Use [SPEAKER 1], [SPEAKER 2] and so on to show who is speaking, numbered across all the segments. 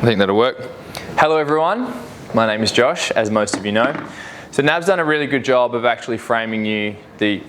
[SPEAKER 1] think that'll work. Hello everyone, my name is Josh, as most of you know. So Nav's done a really good job of actually framing you the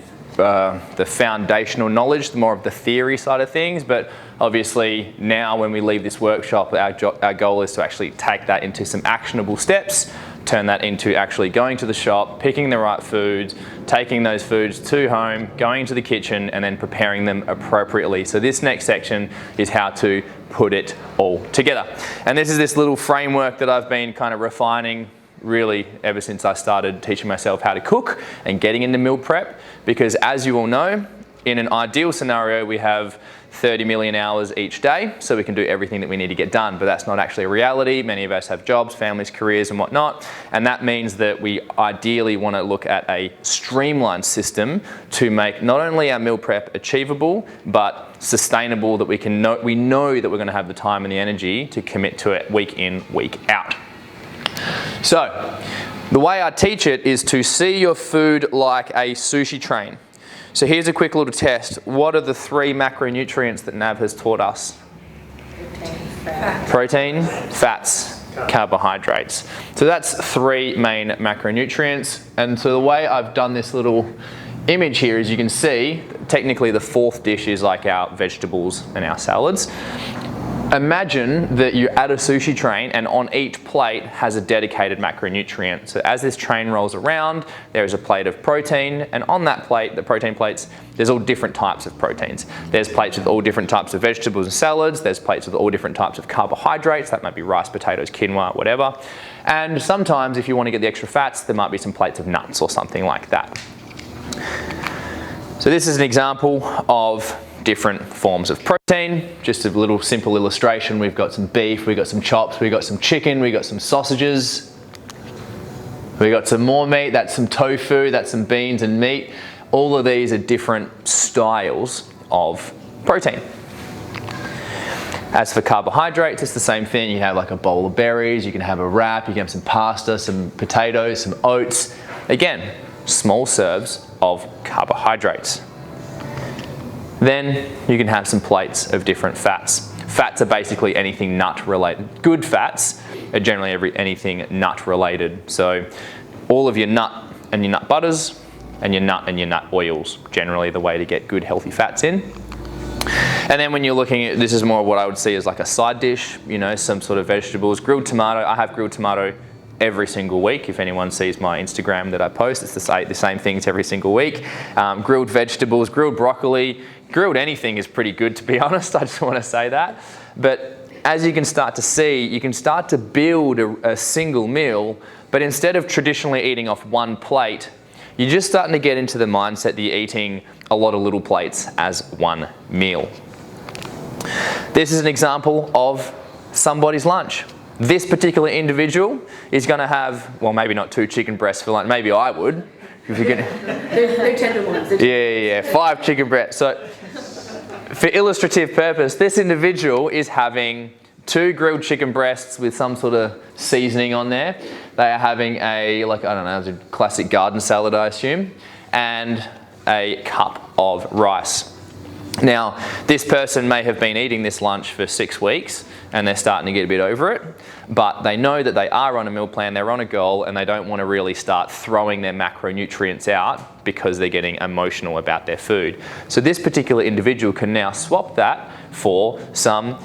[SPEAKER 1] foundational knowledge, more of the theory side of things, but obviously now when we leave this workshop, our goal is to actually take that into some actionable steps, turn that into actually going to the shop, picking the right foods, taking those foods to home, going to the kitchen, and then preparing them appropriately. So this next section is how to put it all together. And this is this little framework that I've been kind of refining really ever since I started teaching myself how to cook and getting into meal prep, because as you all know, in an ideal scenario, we have 30 million hours each day, so we can do everything that we need to get done, but that's not actually a reality. Many of us have jobs, families, careers, and whatnot, and that means that we ideally want to look at a streamlined system to make not only our meal prep achievable, but sustainable, that we know that we're going to have the time and the energy to commit to it week in, week out. So, the way I teach it is to see your food like a sushi train. So here's a quick little test. What are the 3 macronutrients that Nav has taught us? Protein, fats, carbohydrates. So that's 3 main macronutrients. And so the way I've done this little image here is you can see, technically the 4th dish is like our vegetables and our salads. Imagine that you're at a sushi train and on each plate has a dedicated macronutrient. So as this train rolls around, there is a plate of protein, and on that plate, the protein plates, there's all different types of proteins. There's plates with all different types of vegetables and salads, there's plates with all different types of carbohydrates, that might be rice, potatoes, quinoa, whatever. And sometimes if you want to get the extra fats, there might be some plates of nuts or something like that. So this is an example of different forms of protein. Just a little simple illustration. We've got some beef, we've got some chops, we've got some chicken, we've got some sausages, we've got some more meat, that's some tofu, that's some beans and meat. All of these are different styles of protein. As for carbohydrates, it's the same thing. You have like a bowl of berries, you can have a wrap, you can have some pasta, some potatoes, some oats. Again, small serves of carbohydrates. Then you can have some plates of different fats. Fats are basically anything nut related. Good fats are generally anything nut related. So all of your nut and your nut butters and your nut oils, generally the way to get good healthy fats in. And then when you're looking at, this is more what I would see as like a side dish, you know, some sort of vegetables. Grilled tomato, I have grilled tomato every single week. If anyone sees my Instagram that I post, it's the same things every single week. Grilled vegetables, grilled broccoli, grilled anything is pretty good, to be honest. I just want to say that. But as you can start to see, you can start to build a single meal, but instead of traditionally eating off one plate, you're just starting to get into the mindset that you're eating a lot of little plates as one meal. This is an example of somebody's lunch. This particular individual is going to have, well, maybe not 2 chicken breasts for lunch. Maybe I would. If you're
[SPEAKER 2] They're tender ones.
[SPEAKER 1] Yeah, 5 chicken breasts. So, for illustrative purpose, this individual is having 2 grilled chicken breasts with some sort of seasoning on there. They are having a classic garden salad, I assume, and a cup of rice. Now, this person may have been eating this lunch for 6 weeks and they're starting to get a bit over it, but they know that they are on a meal plan, they're on a goal, and they don't want to really start throwing their macronutrients out because they're getting emotional about their food. So this particular individual can now swap that for some,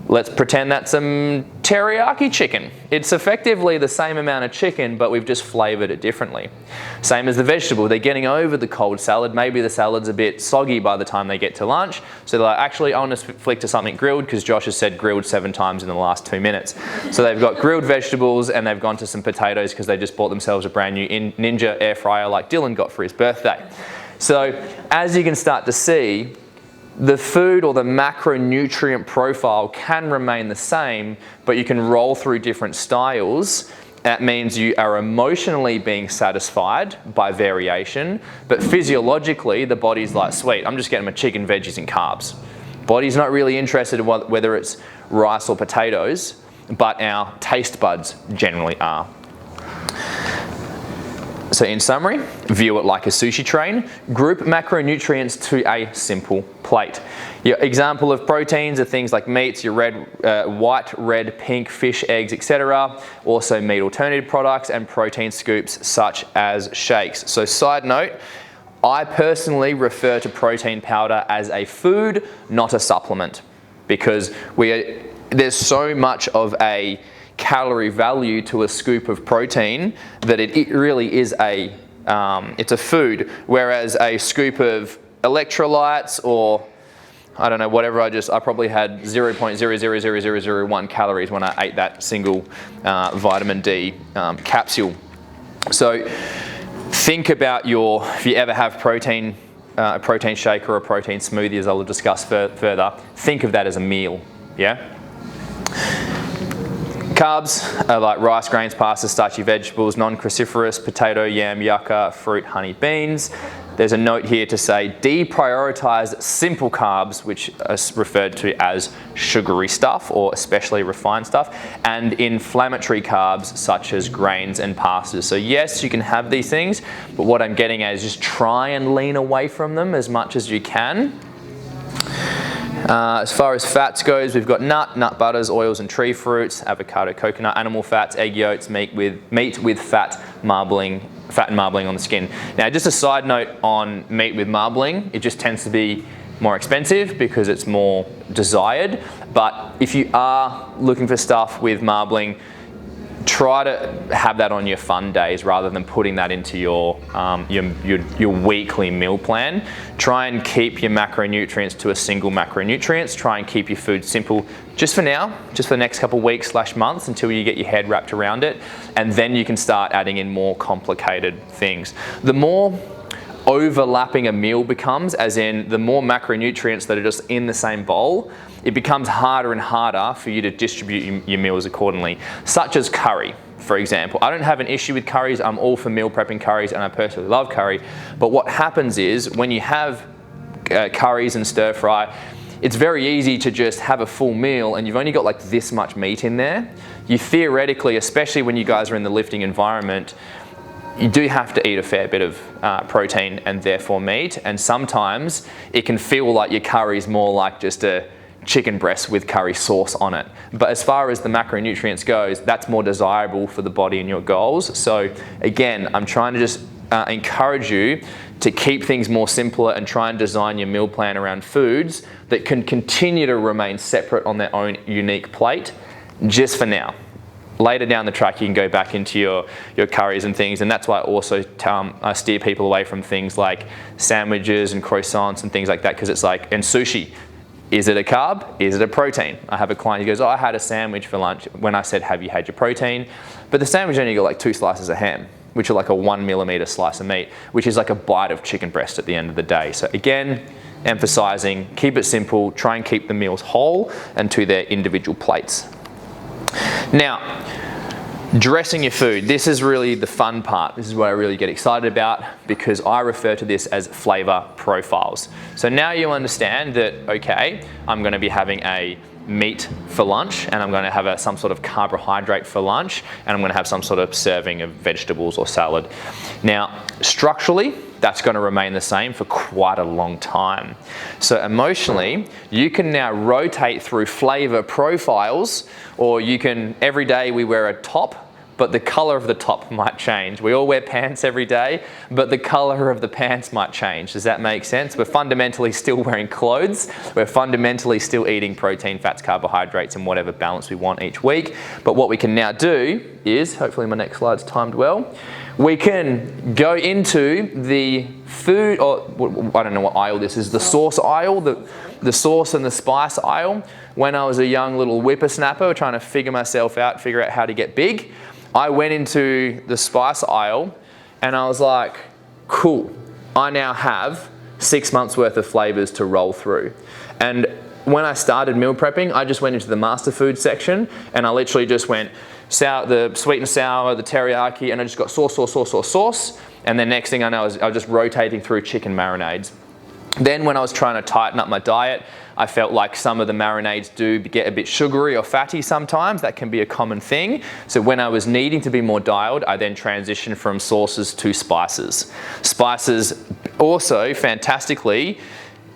[SPEAKER 1] let's pretend that's some teriyaki chicken. It's effectively the same amount of chicken, but we've just flavored it differently. Same as the vegetable, they're getting over the cold salad. Maybe the salad's a bit soggy by the time they get to lunch. So they're like, actually, I want to flick to something grilled because Josh has said grilled 7 times in the last 2 minutes. So they've got grilled vegetables and they've gone to some potatoes because they just bought themselves a brand new Ninja air fryer like Dylan got for his birthday. So as you can start to see, the food or the macronutrient profile can remain the same, but you can roll through different styles. That means you are emotionally being satisfied by variation, but physiologically the body's like, sweet, I'm just getting my chicken, veggies and carbs. Body's not really interested in whether it's rice or potatoes, but our taste buds generally are. So in summary, view it like a sushi train. Group macronutrients to a simple plate. Your example of proteins are things like meats, your white, red, pink, fish, eggs, etc. Also meat alternative products and protein scoops such as shakes. So side note, I personally refer to protein powder as a food, not a supplement, because there's so much of a calorie value to a scoop of protein that it really is it's a food, whereas a scoop of electrolytes or I don't know, whatever I probably had 0.000001 calories when I ate that single vitamin D capsule. So think about if you ever have a protein shake or a protein smoothie, as I'll discuss further, think of that as a meal, yeah? Carbs are like rice, grains, pastas, starchy vegetables, non-cruciferous, potato, yam, yucca, fruit, honey, beans. There's a note here to say deprioritize simple carbs, which is referred to as sugary stuff or especially refined stuff, and inflammatory carbs such as grains and pastas. So yes, you can have these things, but what I'm getting at is just try and lean away from them as much as you can. As far as fats goes, we've got nut butters, oils and tree fruits, avocado, coconut, animal fats, egg yolks, meat with fat and marbling on the skin. Now, just a side note on meat with marbling, it just tends to be more expensive because it's more desired. But if you are looking for stuff with marbling, try to have that on your fun days rather than putting that into your weekly meal plan. Try and keep your macronutrients to a single macronutrients. Try and keep your food simple just for now, just for the next couple of weeks / months until you get your head wrapped around it. And then you can start adding in more complicated things. The more overlapping a meal becomes, as in the more macronutrients that are just in the same bowl, it becomes harder and harder for you to distribute your meals accordingly, such as curry, for example. I don't have an issue with curries. I'm all for meal prepping curries and I personally love curry. But what happens is when you have curries and stir fry, it's very easy to just have a full meal and you've only got like this much meat in there. You theoretically, especially when you guys are in the lifting environment, you do have to eat a fair bit of protein and therefore meat, and sometimes it can feel like your curry is more like just a chicken breast with curry sauce on it. But as far as the macronutrients goes, that's more desirable for the body and your goals. So again, I'm trying to just encourage you to keep things more simpler and try and design your meal plan around foods that can continue to remain separate on their own unique plate just for now. Later down the track, you can go back into your curries and things, and that's why I also steer people away from things like sandwiches and croissants and things like that, because it's like, and sushi, is it a carb? Is it a protein? I have a client who goes, oh, I had a sandwich for lunch. When I said, have you had your protein? But the sandwich only got like 2 slices of ham, which are like a 1 millimeter slice of meat, which is like a bite of chicken breast at the end of the day. So again, emphasizing, keep it simple, try and keep the meals whole and to their individual plates. Now, dressing your food. This is really the fun part. This is what I really get excited about because I refer to this as flavor profiles. So now you understand that, okay, I'm going to be having a meat for lunch and I'm going to have some sort of carbohydrate for lunch and I'm going to have some sort of serving of vegetables or salad. Now, structurally, that's going to remain the same for quite a long time. So emotionally, you can now rotate through flavor profiles, or you can, every day we wear a top, but the color of the top might change. We all wear pants every day, but the color of the pants might change. Does that make sense? We're fundamentally still wearing clothes. We're fundamentally still eating protein, fats, carbohydrates, and whatever balance we want each week. But what we can now do is, hopefully my next slide's timed well, we can go into the food, or I don't know what aisle this is, the sauce aisle, the sauce and the spice aisle. When I was a young little whippersnapper trying to figure out how to get big, I went into the spice aisle and I was like, cool, I now have 6 months worth of flavors to roll through. And when I started meal prepping, I just went into the master food section and I literally just went the sweet and sour, the teriyaki, and I just got sauce. And then next thing I know, I was just rotating through chicken marinades. Then when I was trying to tighten up my diet, I felt like some of the marinades do get a bit sugary or fatty sometimes. That can be a common thing. So when I was needing to be more dialed, I then transitioned from sauces to spices. Spices also fantastically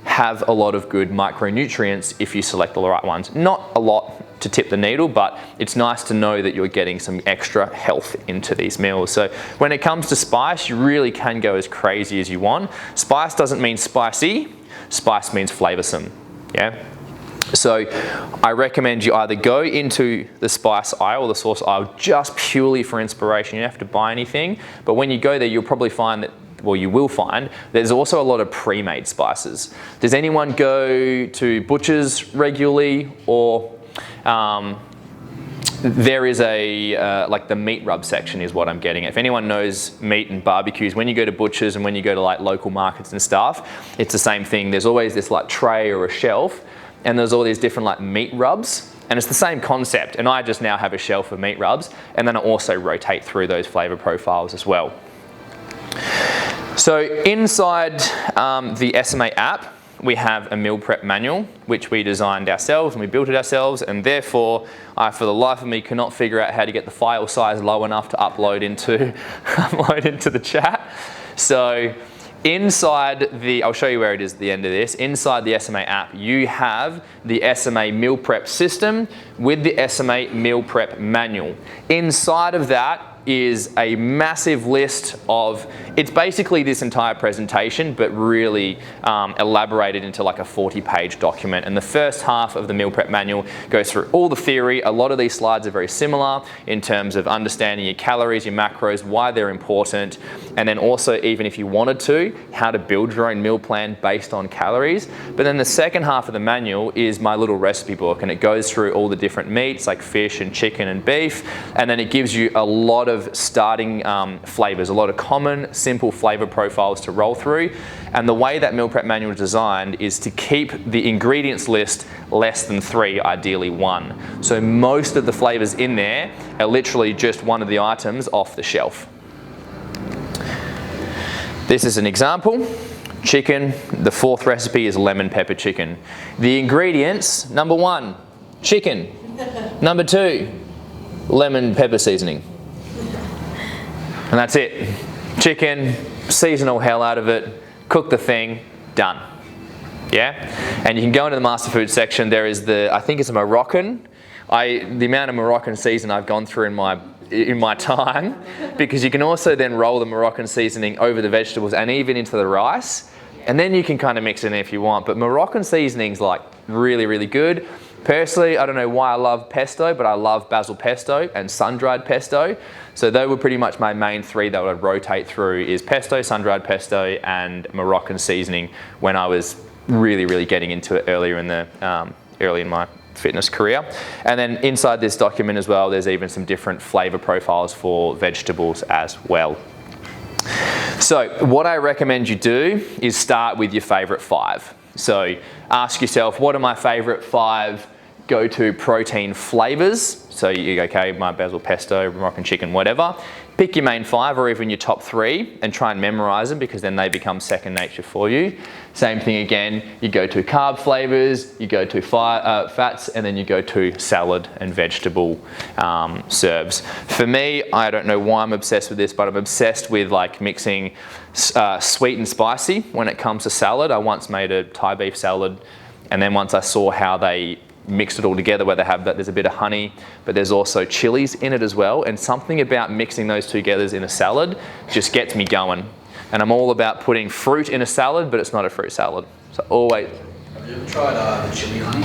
[SPEAKER 1] have a lot of good micronutrients if you select the right ones. Not a lot to tip the needle, but it's nice to know that you're getting some extra health into these meals. So when it comes to spice, you really can go as crazy as you want. Spice doesn't mean spicy, spice means flavoursome, yeah? So I recommend you either go into the spice aisle or the sauce aisle just purely for inspiration. You don't have to buy anything, but when you go there, you'll probably find that, well, you will find there's also a lot of pre-made spices. Does anyone go to butchers regularly, or there is a, like the meat rub section is what I'm getting at. If anyone knows meat and barbecues, when you go to butchers and when you go to like local markets and stuff, it's the same thing. There's always this like tray or a shelf, and there's all these different like meat rubs, and it's the same concept. And I just now have a shelf of meat rubs, and then I also rotate through those flavor profiles as well. So inside the SMA app, we have a meal prep manual, which we designed ourselves and we built it ourselves, and therefore I, for the life of me, cannot figure out how to get the file size low enough to upload into, the chat. So inside the, I'll show you where it is at the end of this, inside the SMA app, you have the SMA meal prep system with the SMA meal prep manual. Inside of that is a massive list of, it's basically this entire presentation, but really elaborated into like a 40-page document. And the first half of the meal prep manual goes through all the theory. A lot of these slides are very similar in terms of understanding your calories, your macros, why they're important, and then also, even if you wanted to, how to build your own meal plan based on calories. But then the second half of the manual is my little recipe book, and it goes through all the different meats like fish and chicken and beef, and then it gives you a lot of starting flavors, a lot of common, simple flavor profiles to roll through. And the way that meal prep manual is designed is to keep the ingredients list less than 3, ideally 1. So most of the flavors in there are literally just one of the items off the shelf. This is an example. Chicken, the 4th recipe is lemon pepper chicken. The ingredients, number 1, chicken. Number 2, lemon pepper seasoning. And that's it. Chicken, season all hell out of it, cook the thing, done. Yeah? And you can go into the master food section. There is the, I think it's a Moroccan. The amount of Moroccan season I've gone through in my time, because you can also then roll the Moroccan seasoning over the vegetables and even into the rice. And then you can kind of mix it in if you want. But Moroccan seasoning's like really, really good. Personally, I don't know why I love pesto, but I love basil pesto and sun-dried pesto. So they were pretty much my main 3 that would rotate through, is pesto, sun-dried pesto, and Moroccan seasoning when I was really, really getting into it early in my fitness career. And then inside this document as well, there's even some different flavor profiles for vegetables as well. So what I recommend you do is start with your favorite 5. So ask yourself, what are my favorite 5 go-to protein flavors? So you go, okay, my basil pesto, Moroccan chicken, whatever. Pick your main 5 or even your top 3 and try and memorize them, because then they become second nature for you. Same thing again, you go to carb flavors, you go to fats, and then you go to salad and vegetable serves. For me, I don't know why I'm obsessed with this, but I'm obsessed with like mixing sweet and spicy when it comes to salad. I once made a Thai beef salad, and then once I saw how they mixed it all together, where they have that, there's a bit of honey, but there's also chilies in it as well, and something about mixing those together in a salad just gets me going. And I'm all about putting fruit in a salad, but it's not a fruit salad. So always.
[SPEAKER 3] Have you ever tried the chili honey?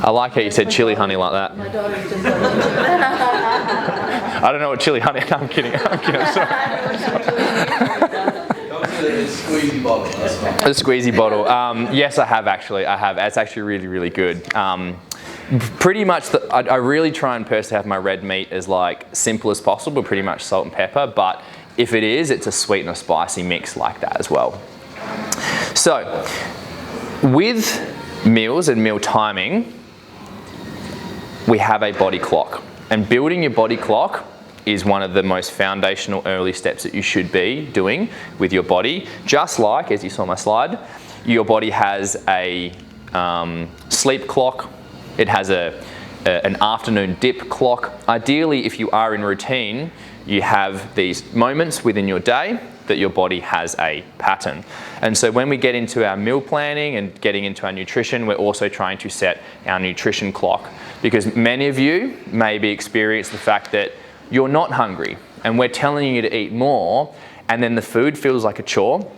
[SPEAKER 1] I like how you said chili honey like that.
[SPEAKER 2] My daughter just got
[SPEAKER 1] I don't know what chili honey. I'm kidding. I'm sorry.
[SPEAKER 3] The squeezy bottle. That's fine.
[SPEAKER 1] The squeezy bottle. Yes, I have actually. I have. It's actually really, really good. Pretty much, I really try and personally have my red meat as like simple as possible, pretty much salt and pepper. But if it is, it's a sweet and a spicy mix like that as well. So, with meals and meal timing, we have a body clock. And building your body clock is one of the most foundational early steps that you should be doing with your body. Just like, as you saw on my slide, your body has a sleep clock. It has an afternoon dip clock. Ideally, if you are in routine, you have these moments within your day that your body has a pattern. And so when we get into our meal planning and getting into our nutrition, we're also trying to set our nutrition clock, because many of you maybe experience the fact that you're not hungry and we're telling you to eat more, and then the food feels like a chore.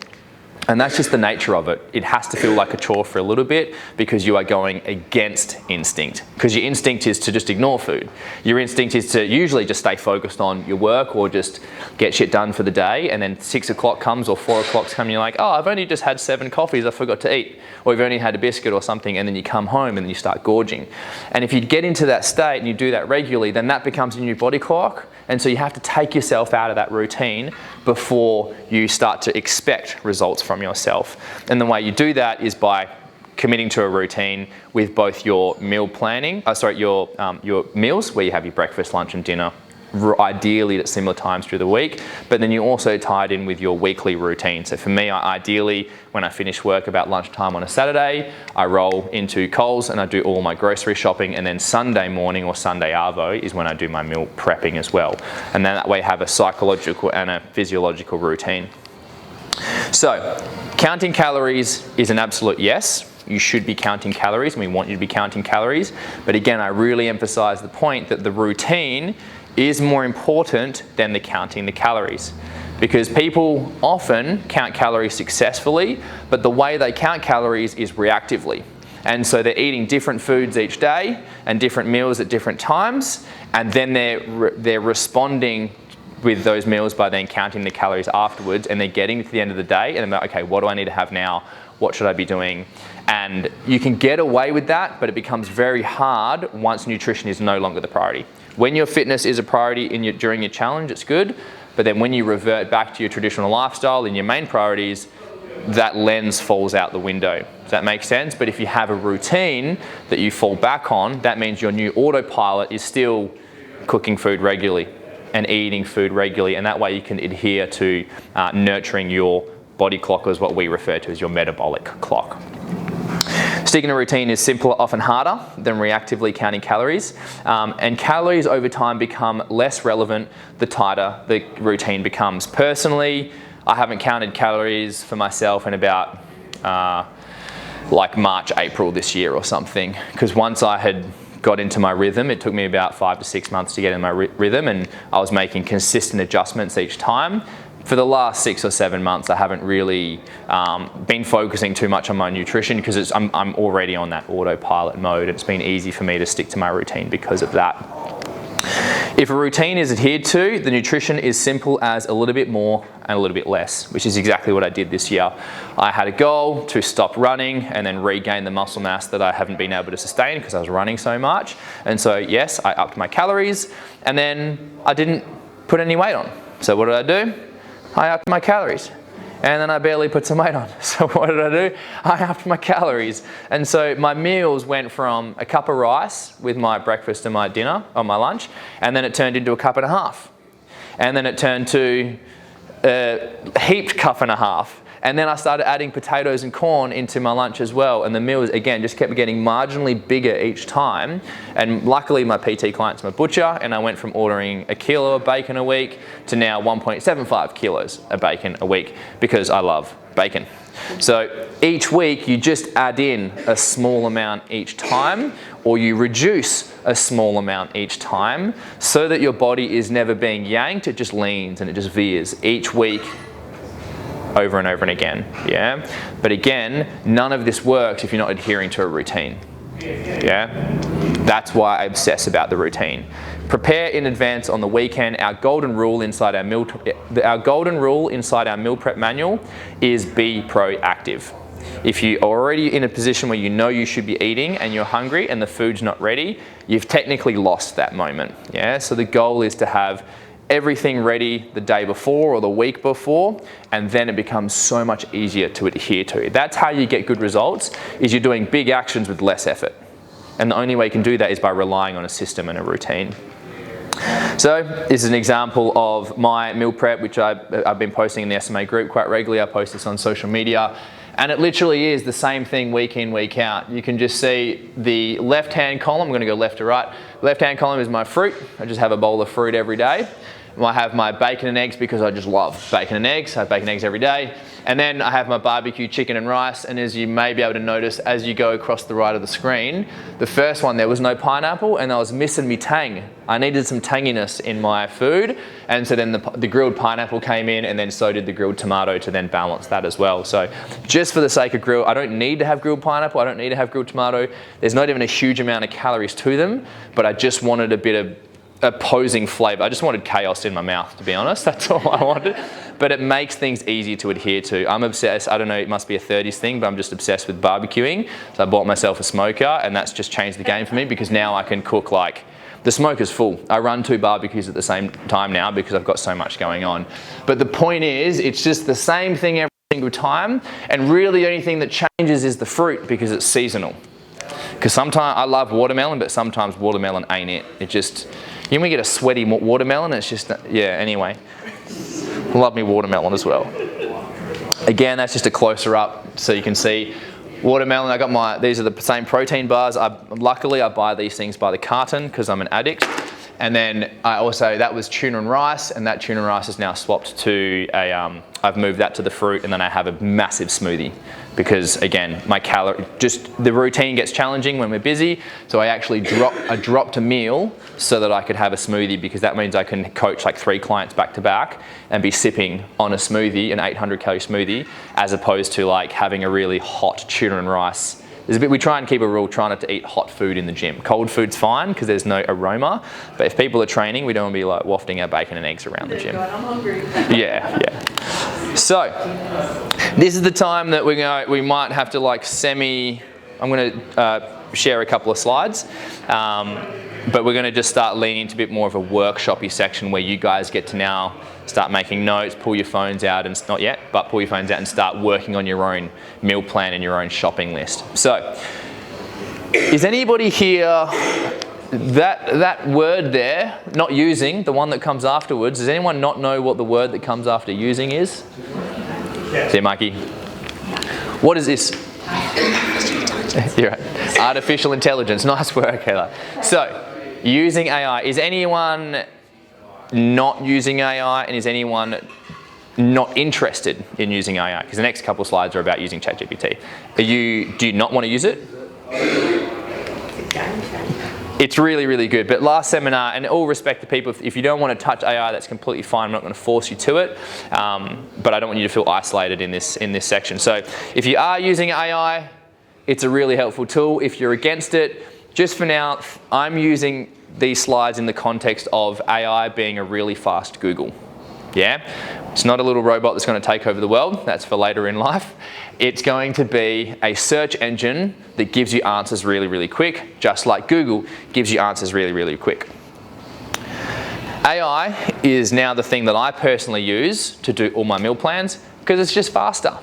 [SPEAKER 1] And that's just the nature of it. It has to feel like a chore for a little bit because you are going against instinct. Because your instinct is to just ignore food. Your instinct is to usually just stay focused on your work or just get shit done for the day, and then 6 o'clock comes or 4 o'clock's come and you're like, oh, I've only just had 7 coffees, I forgot to eat. Or you've only had a biscuit or something, and then you come home and then you start gorging. And if you get into that state and you do that regularly, then that becomes a new body clock. And so you have to take yourself out of that routine before you start to expect results from yourself. And the way you do that is by committing to a routine with both your meal planning, your meals, where you have your breakfast, lunch and dinner, ideally at similar times through the week, but then you also tie it in with your weekly routine. So for me, ideally, when I finish work about lunchtime on a Saturday, I roll into Coles and I do all my grocery shopping, and then Sunday morning or Sunday arvo is when I do my meal prepping as well. And then that way I have a psychological and a physiological routine. So, counting calories is an absolute yes. You should be counting calories, and we want you to be counting calories. But again, I really emphasize the point that the routine is more important than the counting the calories. Because people often count calories successfully, but the way they count calories is reactively. And so they're eating different foods each day and different meals at different times, and then they're responding with those meals by then counting the calories afterwards, and they're getting to the end of the day and they're like, okay, what do I need to have now? What should I be doing? And you can get away with that, but it becomes very hard once nutrition is no longer the priority. When your fitness is a priority during your challenge, it's good, but then when you revert back to your traditional lifestyle and your main priorities, that lens falls out the window. Does that make sense? But if you have a routine that you fall back on, that means your new autopilot is still cooking food regularly and eating food regularly, and that way you can adhere to nurturing your body clock, as what we refer to as your metabolic clock. Sticking to routine is simpler, often harder than reactively counting calories, and calories over time become less relevant the tighter the routine becomes. Personally, I haven't counted calories for myself in about like March, April this year or something, because once I had got into my rhythm, it took me about 5 to 6 months to get in my rhythm, and I was making consistent adjustments each time. For the last 6 or 7 months, I haven't really been focusing too much on my nutrition because I'm already on that autopilot mode. It's been easy for me to stick to my routine because of that. If a routine is adhered to, the nutrition is simple as a little bit more and a little bit less, which is exactly what I did this year. I had a goal to stop running and then regain the muscle mass that I haven't been able to sustain because I was running so much. And so yes, I upped my calories, and then I didn't put any weight on. So what did I do? I upped my calories, and then I barely put some weight on. So what did I do? I upped my calories. And so my meals went from a cup of rice with my breakfast and my dinner, or my lunch, and then it turned into a cup and a half. And then it turned to a heaped cup and a half. And then I started adding potatoes and corn into my lunch as well. And the meals, again, just kept getting marginally bigger each time. And luckily, my PT client's my butcher, and I went from ordering a kilo of bacon a week to now 1.75 kilos of bacon a week because I love bacon. So each week, you just add in a small amount each time, or you reduce a small amount each time so that your body is never being yanked. It just leans and it just veers each week, over and over and again, yeah? But again, none of this works if you're not adhering to a routine, yeah? That's why I obsess about the routine. Prepare in advance on the weekend. Our golden rule inside our meal prep manual is be proactive. If you're already in a position where you know you should be eating and you're hungry and the food's not ready, you've technically lost that moment, yeah? So the goal is to have everything ready the day before or the week before, and then it becomes so much easier to adhere to. That's how you get good results, is you're doing big actions with less effort. And the only way you can do that is by relying on a system and a routine. So this is an example of my meal prep, which I've been posting in the SMA group quite regularly. I post this on social media. And it literally is the same thing week in, week out. You can just see the left-hand column. I'm going to go left to right. Left-hand column is my fruit. I just have a bowl of fruit every day. I have my bacon and eggs because I just love bacon and eggs. I have bacon and eggs every day. And then I have my barbecue chicken and rice. And as you may be able to notice as you go across the right of the screen, the first one there was no pineapple and I was missing me tang. I needed some tanginess in my food. And so then the grilled pineapple came in, and then so did the grilled tomato to then balance that as well. So just for the sake of grill, I don't need to have grilled pineapple. I don't need to have grilled tomato. There's not even a huge amount of calories to them, but I just wanted a bit of opposing flavour. I just wanted chaos in my mouth, to be honest. That's all I wanted. But it makes things easy to adhere to. I'm obsessed. I don't know, it must be a 30s thing, but I'm just obsessed with barbecuing. So I bought myself a smoker, and that's just changed the game for me because now I can cook like, the smoker's full. I run 2 barbecues at the same time now because I've got so much going on. But the point is, it's just the same thing every single time, and really the only thing that changes is the fruit because it's seasonal. Because sometimes I love watermelon, but sometimes watermelon ain't it. It just, you know, we get a sweaty watermelon, it's just, yeah, anyway. Love me watermelon as well. Again, that's just a closer up so you can see watermelon. I got these are the same protein bars. Luckily, I buy these things by the carton because I'm an addict. And then that was tuna and rice, and that tuna and rice is now swapped to I've moved that to the fruit, and then I have a massive smoothie because again, the routine gets challenging when we're busy. So I actually dropped a meal so that I could have a smoothie, because that means I can coach like 3 clients back to back and be sipping on a smoothie, an 800 calorie smoothie, as opposed to like having a really hot tuna and rice. We try and keep a rule, try not to eat hot food in the gym. Cold food's fine because there's no aroma, but if people are training, we don't want to be like wafting our bacon and eggs around the gym.
[SPEAKER 2] God, I'm hungry.
[SPEAKER 1] Yeah. So, this is the time that we might have to like I'm going to share a couple of slides, but we're going to just start leaning into a bit more of a workshop-y section where you guys get to now start making notes, pull your phones out, and not yet, but pull your phones out and start working on your own meal plan and your own shopping list. So, is anybody here, that word there, not using, the one that comes afterwards, does anyone not know what the word that comes after using is? Yeah. See, Mikey? What is this? You're right. Artificial intelligence, nice work, Heather. So, using AI, is anyone not using AI, and is anyone not interested in using AI? Because the next couple of slides are about using ChatGPT. Do you not want to use it? It's really, really good. But last seminar, and all respect to people, if you don't want to touch AI, that's completely fine. I'm not going to force you to it. But I don't want you to feel isolated in this section. So if you are using AI, it's a really helpful tool. If you're against it, just for now, I'm using these slides in the context of AI being a really fast Google. Yeah? It's not a little robot that's going to take over the world. That's for later in life. It's going to be a search engine that gives you answers really, really quick, just like Google gives you answers really, really quick. AI is now the thing that I personally use to do all my meal plans because it's just faster.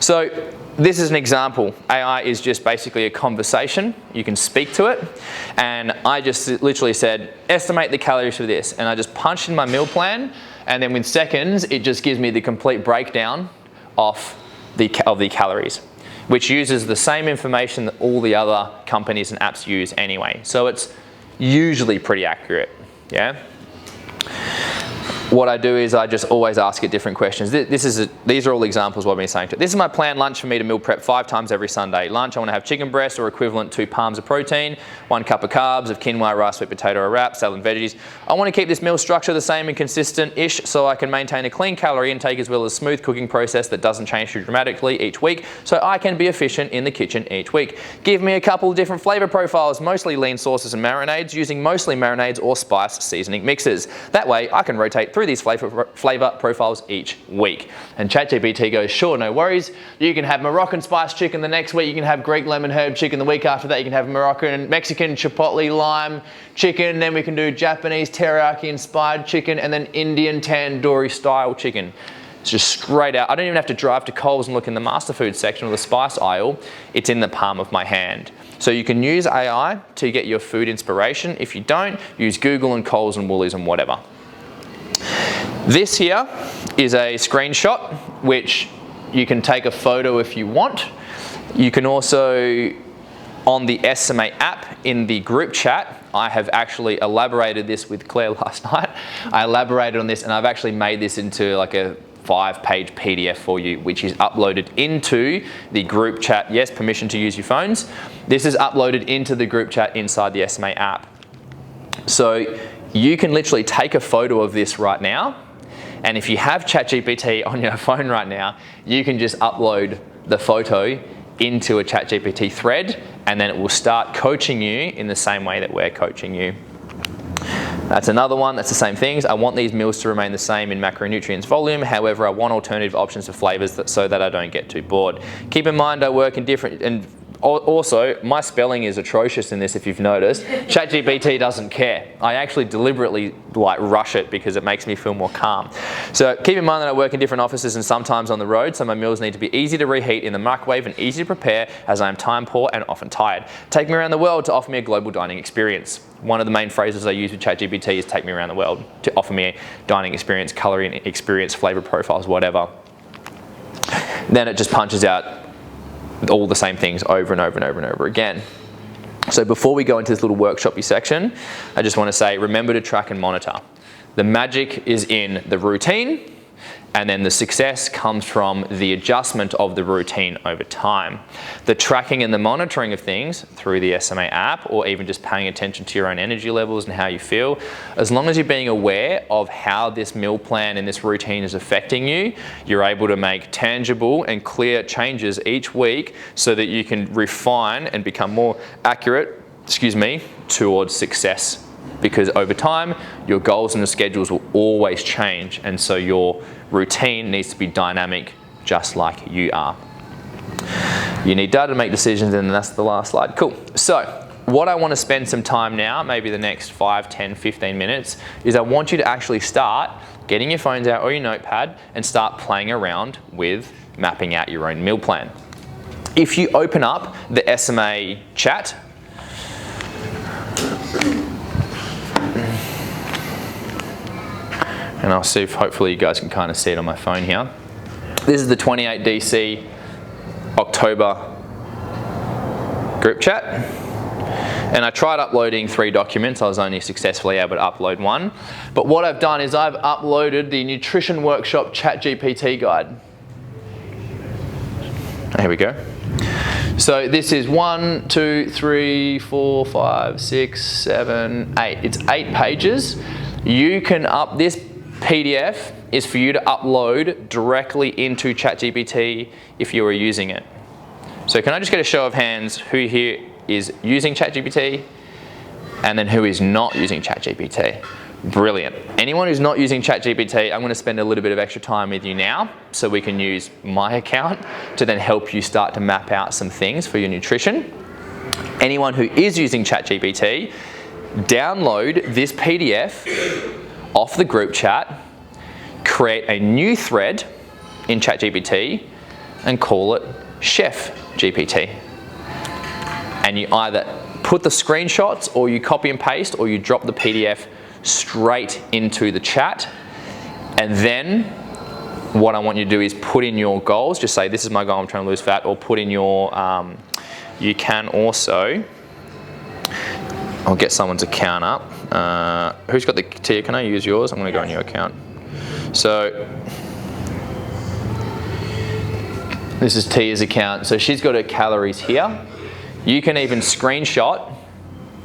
[SPEAKER 1] So this is an example. AI is just basically a conversation. You can speak to it. And I just literally said, estimate the calories for this. And I just punched in my meal plan. And then within seconds, it just gives me the complete breakdown of the calories, which uses the same information that all the other companies and apps use anyway. So it's usually pretty accurate. Yeah. What I do is I just always ask it different questions. These are all examples of what I've been saying to it. This is my planned lunch for me to meal prep 5 times every Sunday. Lunch, I want to have chicken breast or equivalent 2 palms of protein, 1 cup of carbs of quinoa, rice, sweet potato or wrap, salad and veggies. I want to keep this meal structure the same and consistent-ish so I can maintain a clean calorie intake as well as smooth cooking process that doesn't change too dramatically each week so I can be efficient in the kitchen each week. Give me a couple of different flavor profiles, mostly lean sauces and marinades, using mostly marinades or spice seasoning mixes. That way I can rotate through these flavor profiles each week. And ChatGPT goes, sure, no worries. You can have Moroccan spice chicken the next week. You can have Greek lemon herb chicken the week after that. You can have Mexican chipotle lime chicken. Then we can do Japanese teriyaki inspired chicken and then Indian tandoori style chicken. It's just straight out. I don't even have to drive to Coles and look in the master food section or the spice aisle. It's in the palm of my hand. So you can use AI to get your food inspiration. If you don't, use Google and Coles and Woolies and whatever. This here is a screenshot which You can take a photo if you want. You can also, on the SMA app in the group chat, I have actually elaborated this with Claire last night. I elaborated on this and I've actually made this into like a 5-page PDF for you, which is uploaded into the group chat. Yes, permission to use your phones. This is uploaded into the group chat inside the SMA app. So you can literally take a photo of this right now, and if you have ChatGPT on your phone right now, you can just upload the photo into a ChatGPT thread, and then it will start coaching you in the same way that we're coaching you. That's another one, that's the same things. I want these meals to remain the same in macronutrients volume, however I want alternative options for flavors so that I don't get too bored. Keep in mind I work in different, and also my spelling is atrocious in this if you've noticed. ChatGPT doesn't care. I actually deliberately rush it because it makes me feel more calm. So keep in mind that I work in different offices and sometimes on the road, so my meals need to be easy to reheat in the microwave and easy to prepare as I am time poor and often tired. Take me around the world to offer me a global dining experience. One of the main phrases I use with ChatGPT is take me around the world to offer me a dining experience, coloring experience, flavor profiles, whatever. Then it just punches out all the same things over and over and over and over again. So before we go into this little workshopy section, I just want to say, remember to track and monitor. The magic is in the routine, and then the success comes from the adjustment of the routine over time. The tracking and the monitoring of things through the SMA app, or even just paying attention to your own energy levels and how you feel, as long as you're being aware of how this meal plan and this routine is affecting you, you're able to make tangible and clear changes each week so that you can refine and become more accurate, towards success. Because over time, your goals and the schedules will always change, and so your routine needs to be dynamic just like you are. You need data to make decisions, and that's the last slide. Cool. So what I want to spend some time now, maybe the next 5, 10, 15 minutes, is I want you to actually start getting your phones out or your notepad and start playing around with mapping out your own meal plan. If you open up the SMA chat, and I'll see if hopefully you guys can kind of see it on my phone here. This is the 28 DC October group chat. And I tried uploading 3 documents. I was only successfully able to upload 1. But what I've done is I've uploaded the Nutrition Workshop ChatGPT guide. Here we go. So this is 1, 2, 3, 4, 5, 6, 7, 8. It's 8 pages. You can this PDF is for you to upload directly into ChatGPT if you are using it. So can I just get a show of hands who here is using ChatGPT and then who is not using ChatGPT? Brilliant. Anyone who's not using ChatGPT, I'm going to spend a little bit of extra time with you now so we can use my account to then help you start to map out some things for your nutrition. Anyone who is using ChatGPT, download this PDF off the group chat, create a new thread in ChatGPT and call it Chef GPT. And you either put the screenshots or you copy and paste or you drop the PDF straight into the chat. And then what I want you to do is put in your goals. Just say, this is my goal, I'm trying to lose fat, or put in your, you can also, I'll get someone's account up. Who's got the Tia? Can I use yours? I'm going to go on your account. So this is Tia's account. So she's got her calories here. You can even screenshot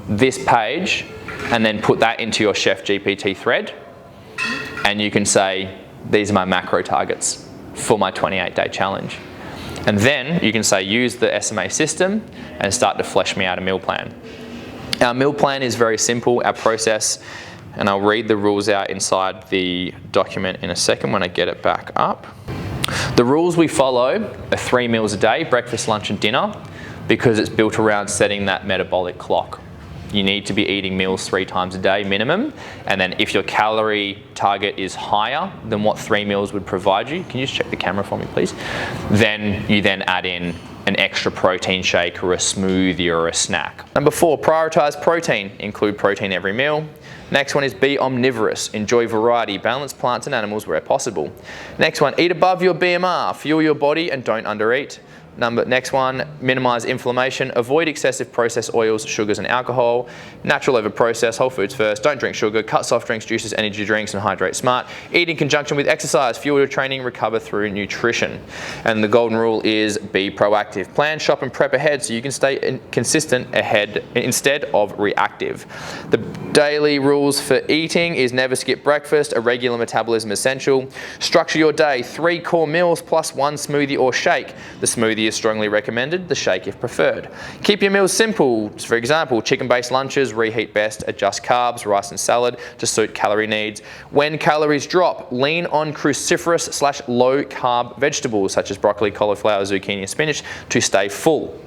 [SPEAKER 1] this page and then put that into your Chef GPT thread. And you can say, these are my macro targets for my 28-day challenge. And then you can say, use the SMA system and start to flesh me out a meal plan. Our meal plan is very simple, our process, and I'll read the rules out inside the document in a second when I get it back up. The rules we follow are 3 meals a day, breakfast, lunch and dinner, because it's built around setting that metabolic clock. You need to be eating meals 3 times a day minimum, and then if your calorie target is higher than what 3 meals would provide you, can you just check the camera for me please? Then you add in an extra protein shake or a smoothie or a snack. Number 4, prioritize protein. Include protein every meal. Next one is be omnivorous. Enjoy variety. Balance plants and animals where possible. Next one, eat above your BMR. Fuel your body and don't undereat. Next one, minimize inflammation. Avoid excessive processed oils, sugars and alcohol. Natural over processed, whole foods first. Don't drink sugar. Cut soft drinks, juices, energy drinks and hydrate smart. Eat in conjunction with exercise. Fuel your training, recover through nutrition. And the golden rule is be proactive. Plan, shop and prep ahead so you can stay consistent ahead instead of reactive. The daily rules for eating is never skip breakfast. A regular metabolism essential. Structure your day. 3 core meals plus 1 smoothie or shake. The smoothie is strongly recommended, the shake if preferred. Keep your meals simple. For example, chicken-based lunches, reheat best, adjust carbs, rice and salad to suit calorie needs. When calories drop, lean on cruciferous/low carb vegetables such as broccoli, cauliflower, zucchini and spinach to stay full.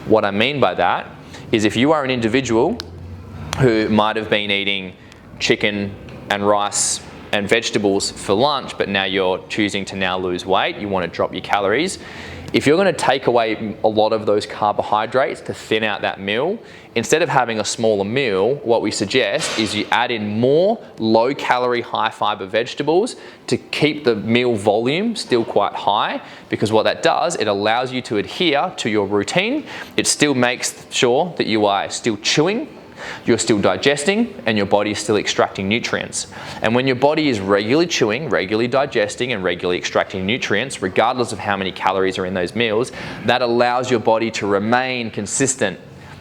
[SPEAKER 1] What I mean by that is if you are an individual who might have been eating chicken and rice and vegetables for lunch, but now you're choosing to now lose weight, you want to drop your calories. If you're going to take away a lot of those carbohydrates to thin out that meal, instead of having a smaller meal, what we suggest is you add in more low-calorie, high-fiber vegetables to keep the meal volume still quite high, because what that does, it allows you to adhere to your routine. It still makes sure that you are still chewing, you're still digesting, and your body is still extracting nutrients. And when your body is regularly chewing, regularly digesting, and regularly extracting nutrients, regardless of how many calories are in those meals, that allows your body to remain consistent.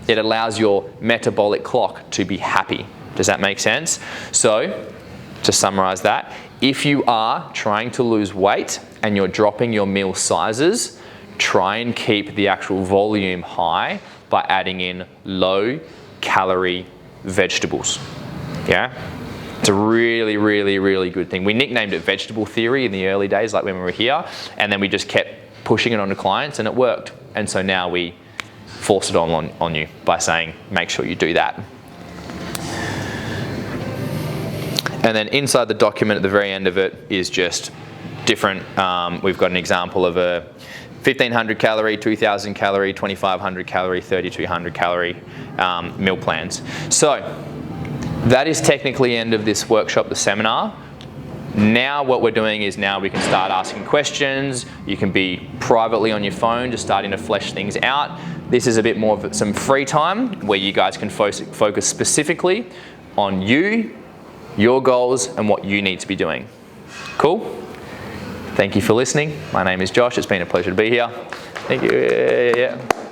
[SPEAKER 1] It allows your metabolic clock to be happy. Does that make sense? So, to summarize that, if you are trying to lose weight and you're dropping your meal sizes, try and keep the actual volume high by adding in low calorie vegetables. Yeah, it's a really, really, really good thing. We nicknamed it vegetable theory in the early days, like when we were here, and then we just kept pushing it onto clients and it worked. And so now we force it on you by saying, make sure you do that. And then inside the document at the very end of it is just different. We've got an example of a 1,500 calorie, 2,000 calorie, 2,500 calorie, 3,200 calorie meal plans. So that is technically the end of this workshop, the seminar. Now what we're doing is now we can start asking questions. You can be privately on your phone just starting to flesh things out. This is a bit more of some free time where you guys can focus specifically on you, your goals, and what you need to be doing. Cool? Thank you for listening. My name is Josh. It's been a pleasure to be here. Thank you. Yeah.